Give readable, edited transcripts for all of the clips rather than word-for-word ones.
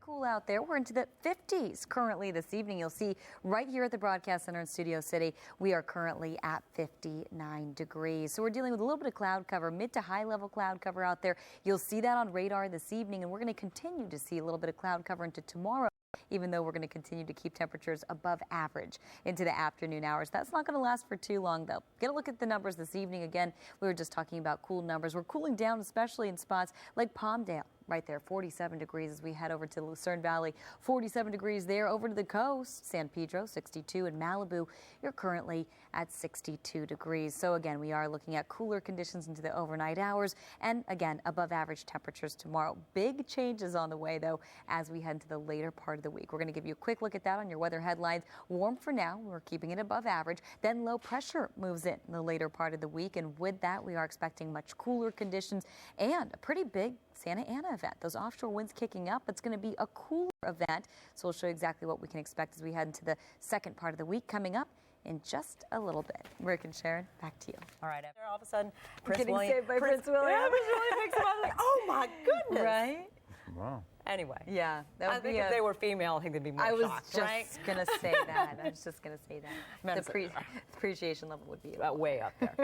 cool out there. We're into the 50s currently this evening. You'll see right here at the Broadcast Center in Studio City, we are currently at 59 degrees. So we're dealing with a little bit of cloud cover, mid to high level cloud cover out there. You'll see that on radar this evening, and we're going to continue to see a little bit of cloud cover into tomorrow, even though we're going to continue to keep temperatures above average into the afternoon hours. That's not going to last for too long, though. Get a look at the numbers this evening. Again, we were just talking about cool numbers. We're cooling down, especially in spots like Palmdale. Right there, 47 degrees as we head over to Lucerne Valley. 47 degrees there. Over to the coast, San Pedro, 62, and Malibu, you're currently at 62 degrees. So again, we are looking at cooler conditions into the overnight hours, and again, above average temperatures tomorrow. Big changes on the way, though, as we head into the later part of the week. We're going to give you a quick look at that on your weather headlines. Warm for now. We're keeping it above average. Then low pressure moves in the later part of the week, and with that, we are expecting much cooler conditions and a pretty big Santa Ana event. Those offshore winds kicking up. It's going to be a cooler event, so we'll show you exactly what we can expect as we head into the second part of the week coming up in just a little bit. Rick and Sharon, back to you. All right, all of a sudden, Prince William. Saved by Prince William. Yeah, Prince William picks him up. Like, oh my goodness! Right? Wow. Anyway, yeah, that would I think if they were female, I think they'd be more shocked, I was right? just going to say that. I was just going to say that. The appreciation level would be way up there.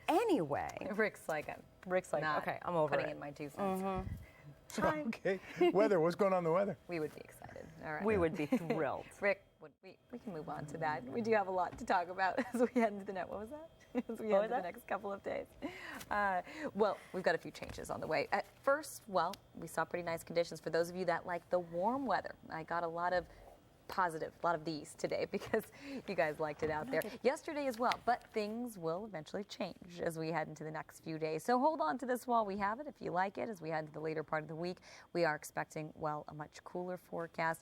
Anyway, Rick's like, okay, I'm over putting it. in my 2 cents. Okay. Weather. What's going on in the weather? We would be excited. All right. We would be thrilled. Rick, we can move on to that. We do have a lot to talk about as we head into the net. What was that? As we head into the next couple of days. Well, we've got a few changes on the way. At first, well, we saw pretty nice conditions for those of you that like the warm weather. I got a lot of these today because you guys liked it out there yesterday as well, but things will eventually change as we head into the next few days. So hold on to this while we have it if you like it. As we head into the later part of the week, we are expecting, well, a much cooler forecast,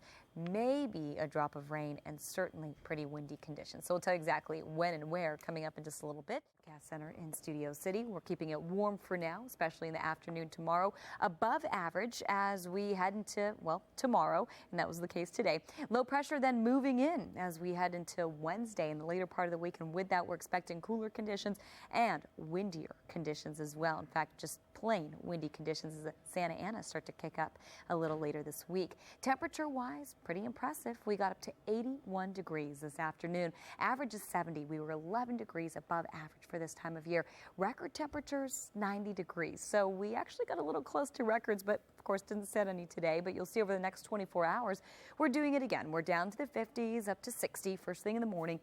maybe a drop of rain, and certainly pretty windy conditions. So we'll tell you exactly when and where coming up in just a little bit. Gas Center in Studio City. We're keeping it warm for now, especially in the afternoon tomorrow. Above average as we head into, well, tomorrow, and that was the case today. Low pressure then moving in as we head into Wednesday in the later part of the week, and with that we're expecting cooler conditions and windier conditions as well. In fact, just plain windy conditions as the Santa Ana start to kick up a little later this week. Temperature-wise, pretty impressive. We got up to 81 degrees this afternoon. Average is 70. We were 11 degrees above average for this time of year. Record temperatures, 90 degrees. So we actually got a little close to records, but of course didn't set any today. But you'll see over the next 24 hours, we're doing it again. We're down to the 50s, up to 60 first thing in the morning.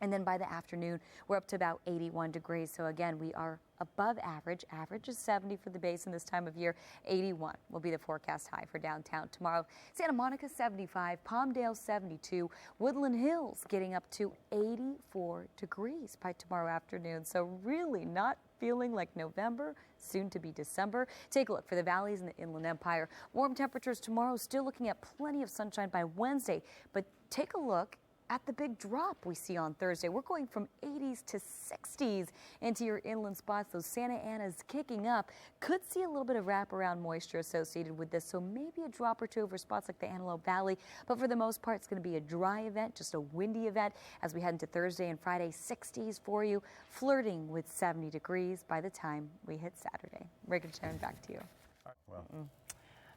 And then by the afternoon, we're up to about 81 degrees. So again, we are above average. Average is 70 for the basin this time of year. 81 will be the forecast high for downtown tomorrow. Santa Monica 75, Palmdale 72, Woodland Hills getting up to 84 degrees by tomorrow afternoon. So really not feeling like November, soon to be December. Take a look for the valleys in the Inland Empire. Warm temperatures tomorrow, still looking at plenty of sunshine by Wednesday. But take a look at the big drop we see on Thursday. We're going from 80s to 60s into your inland spots. Those Santa Anas kicking up. Could see a little bit of wraparound moisture associated with this, so maybe a drop or two over spots like the Antelope Valley. But for the most part, it's going to be a dry event, just a windy event as we head into Thursday and Friday. 60s for you, flirting with 70 degrees by the time we hit Saturday. Rick and Sharon, back to you. Well.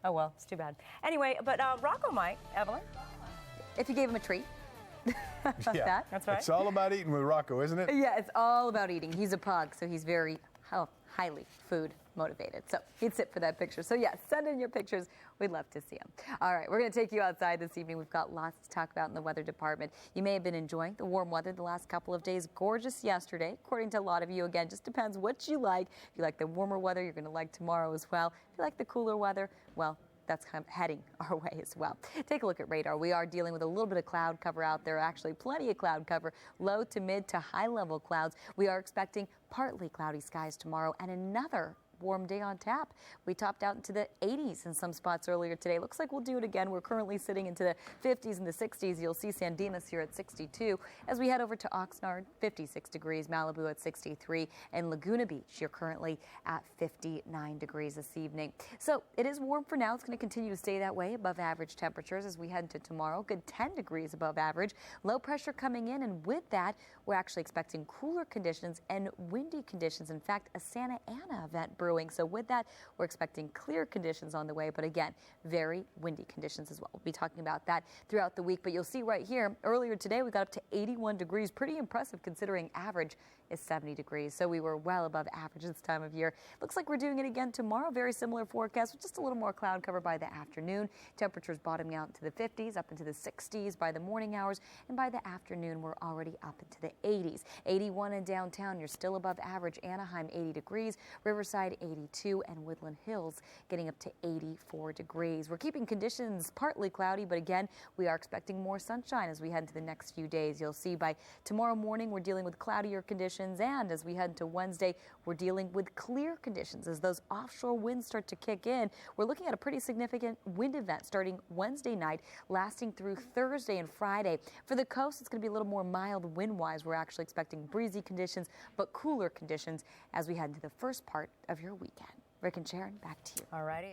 Oh, well, it's too bad. Anyway, but Rocco might, Evelyn. If you gave him a treat. Yeah, that's right. It's all about eating with Rocco, isn't it? Yeah, it's all about eating. He's a pug, so he's very highly food motivated. So he'd sit for that picture. So yeah, send in your pictures. We'd love to see them. All right, we're going to take you outside this evening. We've got lots to talk about in the weather department. You may have been enjoying the warm weather the last couple of days. Gorgeous yesterday, according to a lot of you. Again, just depends what you like. If you like the warmer weather, you're going to like tomorrow as well. If you like the cooler weather, well, that's kind of heading our way as well. Take a look at radar. We are dealing with a little bit of cloud cover out there, actually plenty of cloud cover, low to mid to high level clouds. We are expecting partly cloudy skies tomorrow and another warm day on tap. We topped out into the 80s in some spots earlier today. Looks like we'll do it again. We're currently sitting into the 50s and the 60s. You'll see San Dimas here at 62. As we head over to Oxnard, 56 degrees, Malibu at 63, and Laguna Beach, you're currently at 59 degrees this evening. So it is warm for now. It's going to continue to stay that way, above average temperatures as we head into tomorrow. Good 10 degrees above average. Low pressure coming in, and with that, we're actually expecting cooler conditions and windy conditions. In fact, a Santa Ana event brewing brewing. So with that, we're expecting clear conditions on the way, but again, very windy conditions as well. We'll be talking about that throughout the week, but you'll see right here, earlier today, we got up to 81 degrees. Pretty impressive considering average is 70 degrees. So we were well above average this time of year. Looks like we're doing it again tomorrow. Very similar forecast with just a little more cloud cover by the afternoon. Temperatures bottoming out into the 50s, up into the 60s by the morning hours, and by the afternoon, we're already up into the 80s. 81 in downtown, you're still above average. Anaheim, 80 degrees. Riverside, 82, and Woodland Hills getting up to 84 degrees. We're keeping conditions partly cloudy, but again, we are expecting more sunshine as we head into the next few days. You'll see by tomorrow morning, we're dealing with cloudier conditions, and as we head into Wednesday, we're dealing with clear conditions as those offshore winds start to kick in. We're looking at a pretty significant wind event starting Wednesday night, lasting through Thursday and Friday. For the coast, it's going to be a little more mild wind-wise. We're actually expecting breezy conditions, but cooler conditions as we head into the first part of your weekend. Rick and Sharon, back to you. All righty.